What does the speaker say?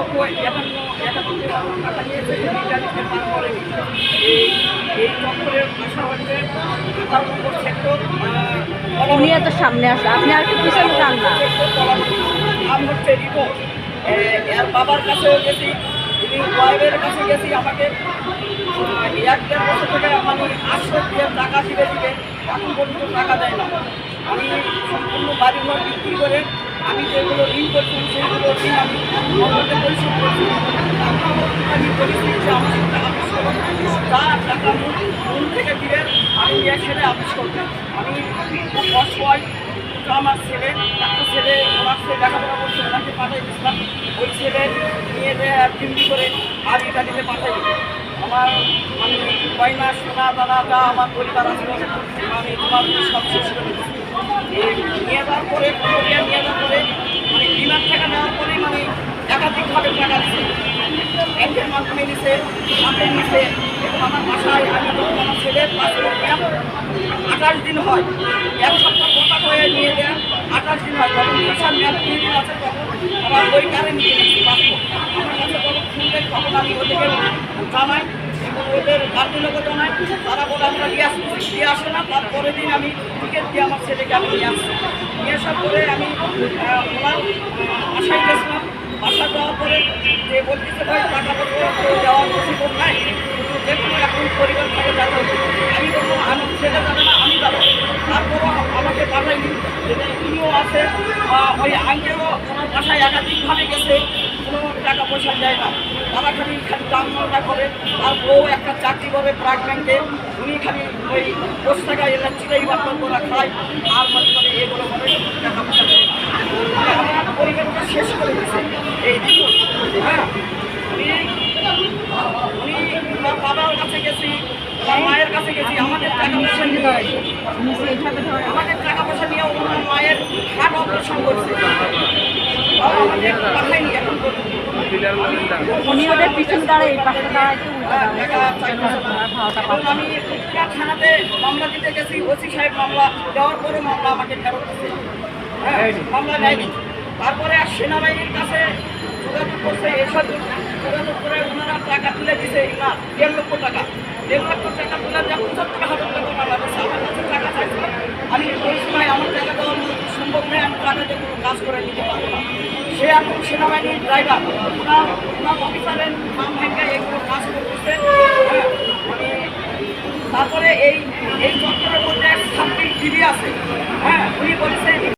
লক্ষ 51 টাকা নিয়েছে, রিটার্নিংয়ে পার করেনি। এই চক্করের ভাষা হচ্ছে 58 নম্বর সেক্টর। উনি এত সামনে আসে, আপনি আর একটু পিছনে যান না। নাম হচ্ছে রিপো। এর বাবার কাছেও গেছি, ওয়াইফের কাছে গেছি। আমাকে 1-1.5 বছর থেকে মানে আশ্রয় দিয়ে টাকা দিবে এখন পর্যন্ত টাকা দেয় না। আমি সম্পূর্ণ বাড়িঘর বিক্রি করে আমি যেগুলো ঋণ করছি সেগুলো ঋণ আমি নগদে পরিশোধ করছি। আমি বলেছি যে আমার সাথে আপিস করবো, যা টাকা মূল থেকে দিবেন আমি এর সাথে আপিস করবো। আমি খুব অসহায়। আমার ছেলে একটা ছেলে আমার ছেলে লেখাপড়া করছে, ওনাকে পাঠাই দিচ্ছিলাম। ওই ছেলে নিয়ে চিমনি করে আর ইটালিতে পাঠাই দিল। আমার আমি গয়না সোনা দানা যা আমার পরিবার আছে আমি তোমার সব শেষ করে দিচ্ছি। নিয়ে যাওয়ার পরে নিয়ে যাওয়ার পরে মানে বিমান টাকা নেওয়ার পরে মানে একাধিকভাবে টাকা দিচ্ছে। ব্যাংকের মাধ্যমে নিছে, হাতে নিছে। এবং আমার বাসায় আমি যখন আমার ছেলের পাসপোর্ট 28 দিন হয়, 1 সপ্তাহ কথা হয়ে নিয়ে দেন 28 দিন হয়। যখন ভিসার মেয়াদ 2 দিন আছে তখন আমার ওই কারে নিয়ে নিচ্ছি পাসপোর্ট। আমার কাছে যখন শুনলেন তখন আমি ওদেরকে জানাই এবং ওদের গার্জেনকে জানাই। তারা বলে আমরা দিয়ে আসে না। তারপরের দিন আমি টিকিট দিয়ে আমার ছেলেকে আমি নিয়ে আসছি। নিয়ে আসার পরে আমি ওনার বাসায় গেছিলাম। বাসা যাওয়ার পরে যে বলতেছে ভাই টাকা পয়সা দেওয়ার পসিবল নাই, যে কোনো এখন পরিবার থেকে যাতে আমি বলবো আমি ছেলে যাবে না, আমি যাবো। তারপরও আমাকে পাঠাইনি। উনিও আছে, ওই আঙ্কেলও ওনার বাসায় একাধিকভাবে গেছে, কোনো টাকা পয়সা দেয় না। তারা খালি দামটা করে। আর বউ একটা চাকরি করে প্রাক ব্যাংকে, উনি খালি ওই 10 টাকা এলাকা চিরাই বাপন করা খায় আর মনে করে এগুলো করে টাকা পয়সা দেয় না। আমার পরিবারটা শেষ করে দিচ্ছে। এই দেখুন, হ্যাঁ উনি বাবার কাছে গেছি, আমার মায়ের কাছে গেছি। আমাদের টাকা পয়সা নিয়ে আমাদের টাকা পয়সা নিয়ে ওনার মায়ের হার্ট অপারেশন করছে। আমাদের পাঠায়নি এখন পর্যন্ত। উনি ওদের পিছনে দাঁড়ায়, এই পাশে দাঁড়ায় আমি থানাতে মামলা দিতে গেছি। ওসি সাহেব মামলা দেওয়ার পরে মামলা আমাকে ফেরত দিচ্ছে। হ্যাঁ, মামলা নেয়নি। তারপরে আর সেনাবাহিনীর কাছে যোগাযোগ করছে, এসব যোগাযোগ করে ওনারা টাকা তুলে দিছে না 1.5 লক্ষ টাকা। 1.5 লক্ষ টাকা তুলে দেওয়া 75,000 টাকা মামলা দিচ্ছে। আমার কাছে টাকা চাইছিলাম, আমি ওই সময় আমার টাকা দেওয়া সম্ভব নয়, আমি টাকা দিয়ে কোনো কাজ করে নিতে পারবো না। সে এখন সেনাবাহিনীর ড্রাইভার, ওনার অফিসারের নাম ভেঙে এগুলো কাজ করতেছে। তারপরে এই চক্করের মধ্যে 26 ডিবি আছে। হ্যাঁ, ওই